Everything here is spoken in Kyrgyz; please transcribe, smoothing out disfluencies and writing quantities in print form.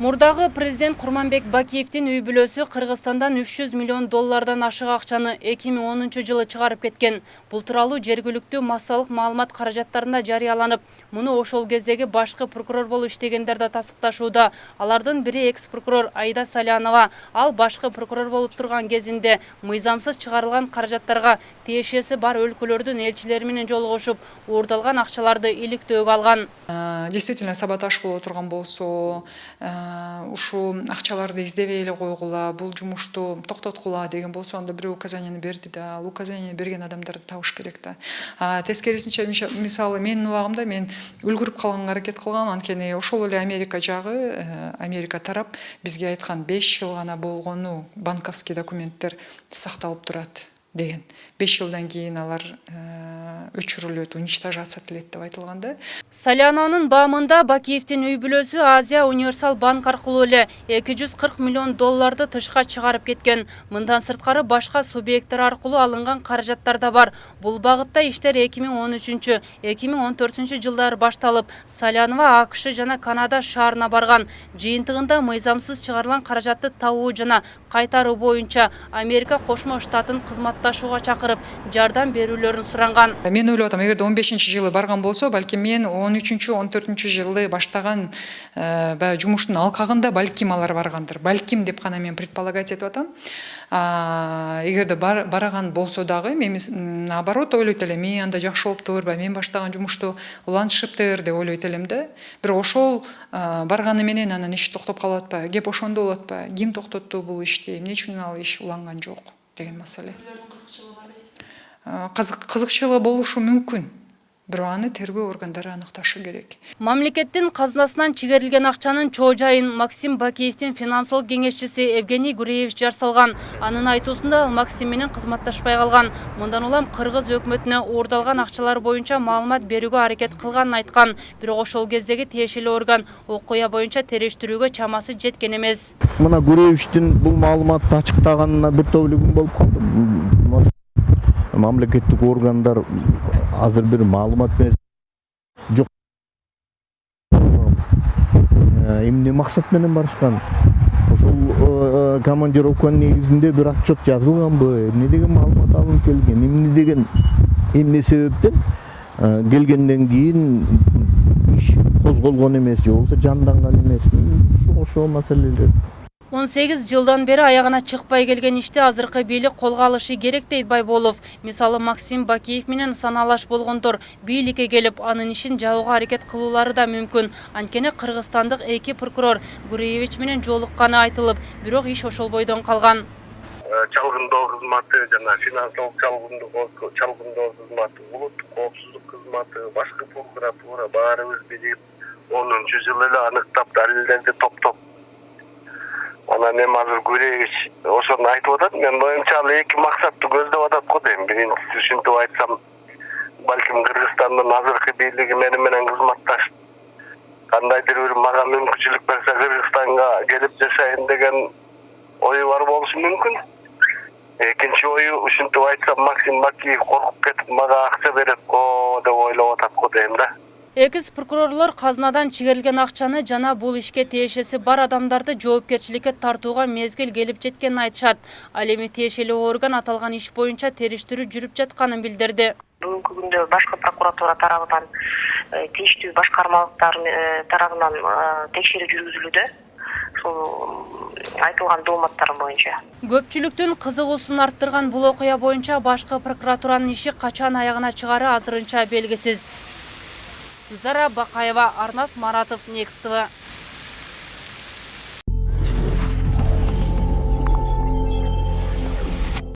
Мурдагы президент Курманбек Бакиевдин үй бүлөсү Кыргызстандан 300 миллион доллардан ашык акчаны 2010 жылы чыгарып кеткен. Бул тууралуу жергиликтүү массалык маалымат каражаттарында жарыяланып, муну ошол кездеги башкы прокурор болуп иштегендер да тастыкташууда. Алардын бири экс-прокурор Аида Салянова. Ал башкы прокурор болуп турган кезинде мыйзамсыз чыгарылган каражаттарга тиешеси бар өлкөлөрдүн элчилери менен жолугушуп, уурдалган акчаларды иликтөөгө алган. Действительно, саботаж болуп турган болсо, ушу акчаларды издебей эле койгула, бул жумушту токтоткула деген болсо, анда бирөө указанияны берди да, ал указание берген адамдарды табыш керек да. Тескерисинче, мисалы менин убагымда мен үлгүрүп калганга аракет кылгам, анткени ошол эле Америка жагы, Америка тарап бизге айткан 5 жыл гана болгону банковский документтер сакталып турат деген. 5 жылдан кийин алар өчүрүлөт, уничтожаться этилет деп айтылган да. Салянанын баамында Бакиевдин үй бүлөсү Азия Универсал банк аркылуу эле 240 миллион долларды тышка чыгарып кеткен. Мындан сырткары башка субъекттер аркылуу алынган каражаттар да бар. Бул багытта иштер 2013-2014 жылдары башталып, Салянова АКШ жана Канада шаарына барган. Жыйынтыгында мыйзамсыз чыгарылган каражатты табуу жана кайтаруу боюнча Америка Кошмо Штатын кызматташууга чакырып, жардам берүүлөрүн суранган. Мен ойлоп атам, эгерде 15-жылы барган болсо, балким мен 13-14 жылы баштаган баягы жумуштун алкагында балким алар баргандыр. Балким деп гана мен предполагать этип атам. Эгерде бараган болсо дагы, мен наоборот ойлойт элем, мен анда жакшы болуптур, мен баштаган жумушту улантышыптыр деп ойлойт элем да. Бирок ошол барганы менен анан иш токтоп калып атпайбы? Кеп ошондо болуп атпайбы? Ким токтотту бул ишти? Эмне үчүн ал иш уланган жок деген маселе. Кызыкчылыгы болушу мүмкүн. Бирок аны тергөө органдары аныкташы керек. Мамлекеттин казынасынан чигерилген акчанын чоо жайын Максим Бакиевдин финансылык кеңешчиси Евгений Гуреевич жар салган. Анын айтуусунда Максим менен кызматташпай калган. Мындан улам Кыргыз өкмөтүнө уурдалган акчалар боюнча маалымат берүүгө аракет кылганын айткан. Бирок ошол кездеги тиешелүү орган окуя боюнча териштирүүгө чамасы жеткен эмес. Мына Гуреевичтин бул маалыматты ачыктаганына бир топ эле күн болуп калды. Мамлекеттик органдар азыр бир маалымат берип жок. Эмне максат менен барышкан? Ошол командировканын негизинде бир отчет жазылганбы? Эмне деген маалымат алынып келген? Эмне себептен келгенден кийин иш козголгон эмес, же болбосо жанданган эмес? Ошол маселелер. 18 жылдан бери аягына чыкпай келген ишти азыркы бийлик колго алышы керек дейт Байболов. Мисалы Максим Бакиев менен саналаш болгондор бийликке келип, анын ишин жабууга аракет кылуулары да мүмкүн. Анткени кыргызстандык эки прокурор Гуреевич менен жолукканы айтылып, бирок иш ошол бойдон калган. Чалгындоо кызматы жана финансылык чалгындоо кызматы, улуттук коопсуздук кызматы, башкы прокуратура баарыбыз билип, 10-жылы эле аныктап далилдерди топтоп. Анан эми азыр Гуреевич ошону айтып атат. Мен боюмча ал эки максатты көздөп атат го дейм. Биринчиси, ушинтип айтсам, балким Кыргызстандын азыркы бийлиги менен кызматташ кандайдыр бир мага мүмкүнчүлүк берсе Кыргызстанга келип жашайын деген ою бар болушу мүмкүн. Экинчи ою, ушинтип айтсам, Максим Бакиев коркуп кетип мага акча берет го деп ойлоп атат го дейм да. Экс-прокурорлор казынадан чигерилген акчаны жана бул ишке тиешеси бар адамдарды жоопкерчиликке тартууга мезгил келип жеткенин айтышат. Ал эми тиешелүү орган аталган иш боюнча териштирүү жүрүп жатканын билдирди. Бүгүнкү күндө башкы прокуратура тарабынан тийиштүү башкармалыктар тарабынан текшерүү жүргүзүлүүдө. Ошол айтылган дооматтар боюнча. Көпчүлүктүн кызыгуусун арттырган бул окуя боюнча башкы прокуратуранын иши качан аягына чыгары азырынча белгисиз. Гүлзара Бакаева, Арнас Маратов, Next TV.